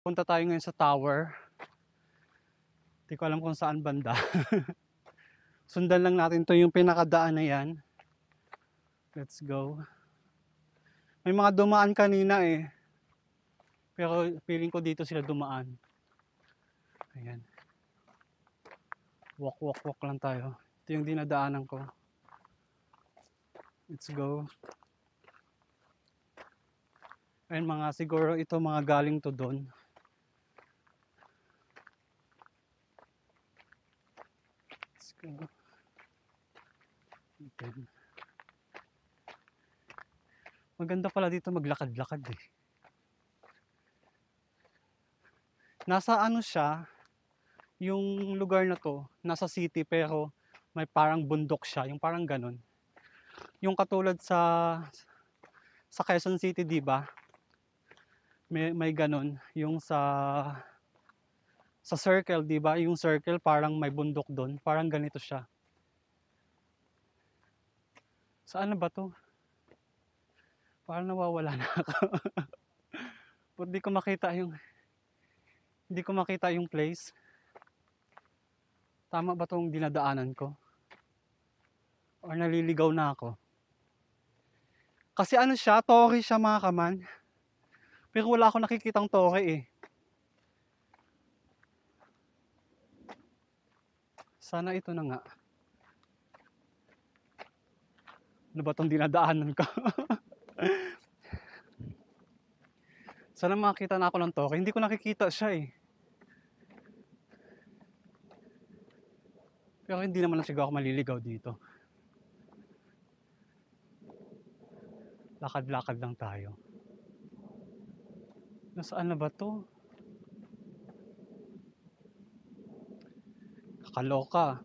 Punta tayo ngayon sa tower. Di ko alam kung saan banda. Sundan lang natin to yung pinakadaan na yan. Let's go. May mga dumaan kanina eh. Pero feeling ko dito sila dumaan. Ayan. Walk, walk, walk lang tayo. Ito yung dinadaanan ko. Let's go. Ayan mga siguro ito mga galing to doon. Let's go. Ayan. Maganda pala dito maglakad-lakad eh. Nasa ano siya, yung lugar na to, nasa city pero may parang bundok siya, yung parang ganun. Yung katulad sa Quezon City, 'di ba? May ganun, yung sa circle, 'di ba? Yung circle parang may bundok doon, parang ganito siya. Saan na ba 'to? Parang nawawala na ako. Ba't di ko makita yung place? Tama ba 'tong dinadaanan ko? Or naliligaw na ako? Kasi ano siya, tore siya mga kaman. Pero wala akong nakikitang tore eh. Sana ito na nga. Ano ba 'tong dinadaanan ko? Sana makita na ako ng tore. Hindi ko nakikita siya eh. Pero hindi naman siguro ako maliligaw dito. Lakad-lakad lang tayo. Nasaan na ba to? Kakaloka.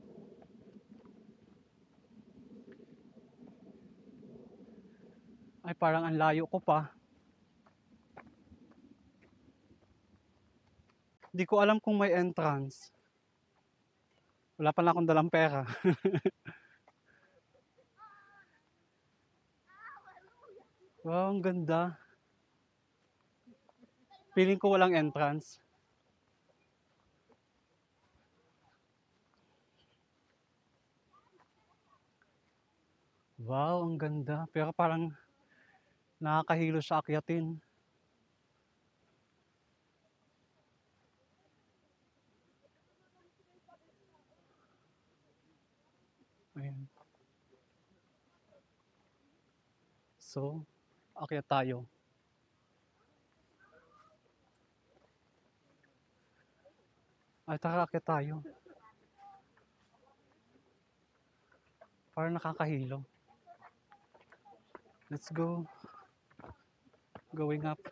Ay parang ang layo ko pa. Hindi ko alam kung may entrance. Wala pa lang akong dalang pera. Wow, ang ganda. Feeling ko walang entrance. Wow, ang ganda. Pero parang nakakahilo siya akyatin. Ayan. So, akyat tayo. Ay, tara, akyat tayo. Parang nakakahilo. Let's go. Going up.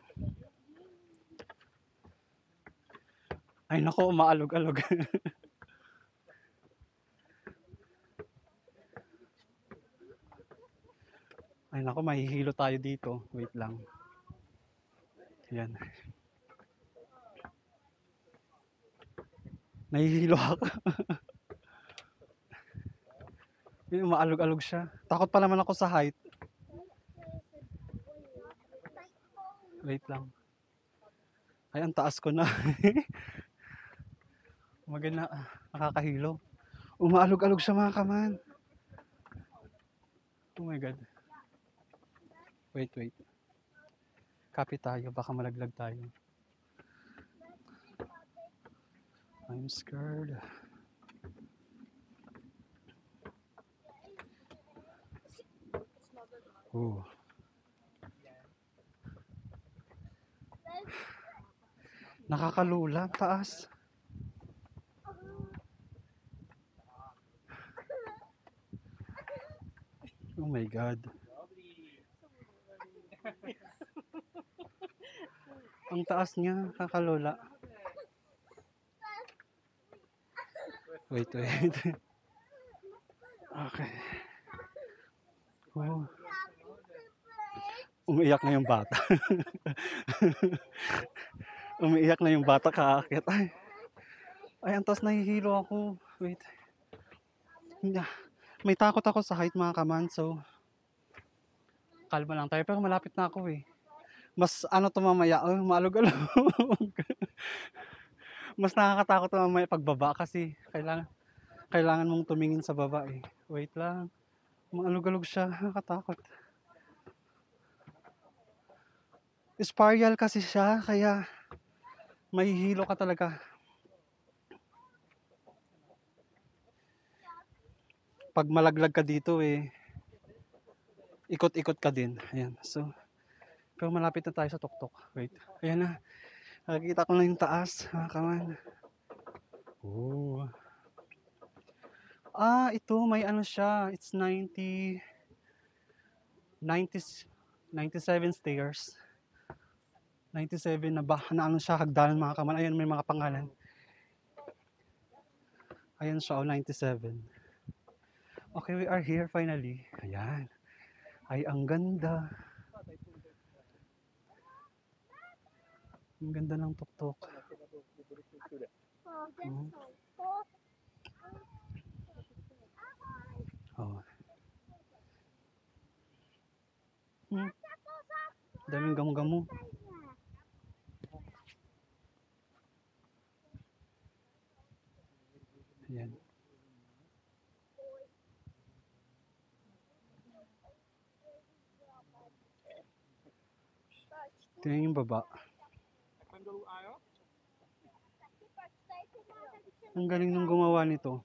Ay nako, umaalog-alog. Ay nako, mahihilo tayo dito. Wait lang. Ayan. Nahihilo ako. Yung umaalog-alog siya. Takot pa naman ako sa height. Wait lang. Ay, ang taas ko na. Maganda. Nakakahilo. Umaalog-alog siya mga kaman. Oh my God. Wait, wait. Copy tayo. Baka malaglag tayo. I'm scared. Ooh. Nakakalula. Taas. Oh my God. Ang taas niya. Nakakalula. Wait, wait. Okay. Oh. Umiiyak na yung bata. Umiiyak na yung bata kaakit. Ay, ang taas, nahihilo ako. Wait. May takot ako sa height mga kaman, so kalma lang tayo. Pero malapit na ako eh. Mas ano 'to mamaya, maalog-alog. Mas nakakatakot 'to mamaya pagbaba kasi kailangan mong tumingin sa baba, eh. Wait lang, maalog-alog siya, nakakatakot. Spiral kasi siya kaya mahihilo ka talaga. 'Pag malaglag ka dito, eh, ikot-ikot ka din, ayan. So, pero malapit na tayo sa tuktok, wait. Ayan na, nakikita ko na yung taas, mga kaman. Oh. Ito may ano siya, it's 90 97 stairs. 97 na ano siya, hagdanan mga kaman. Ayan, may mga pangalan. Ayan siya, 97. Okay, we are here finally. Ayan. Ay, ang ganda. Ang ganda ng tuktok. Hmm. Oh. Daming gamo-gamo. Ayan. Tingnan yung baba. Ang galing nung gumawa nito.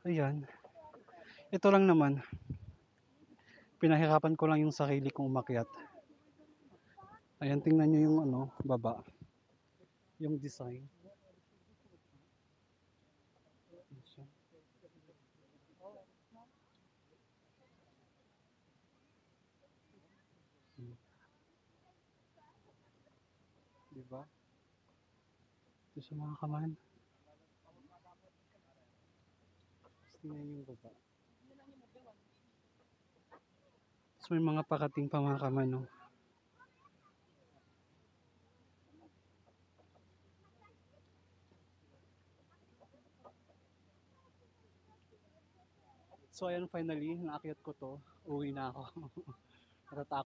Ayan. Ito lang naman. Pinahirapan ko lang yung sarili kong umakyat. Ayan, tingnan nyo yung ano, baba. Yung design. Diba? Ito sa mga kaman. Tingnan yung baba. So may mga pakating pa mga kaman, no? So ayan, finally, naakyat ko to. Uwi na ako. Natatakot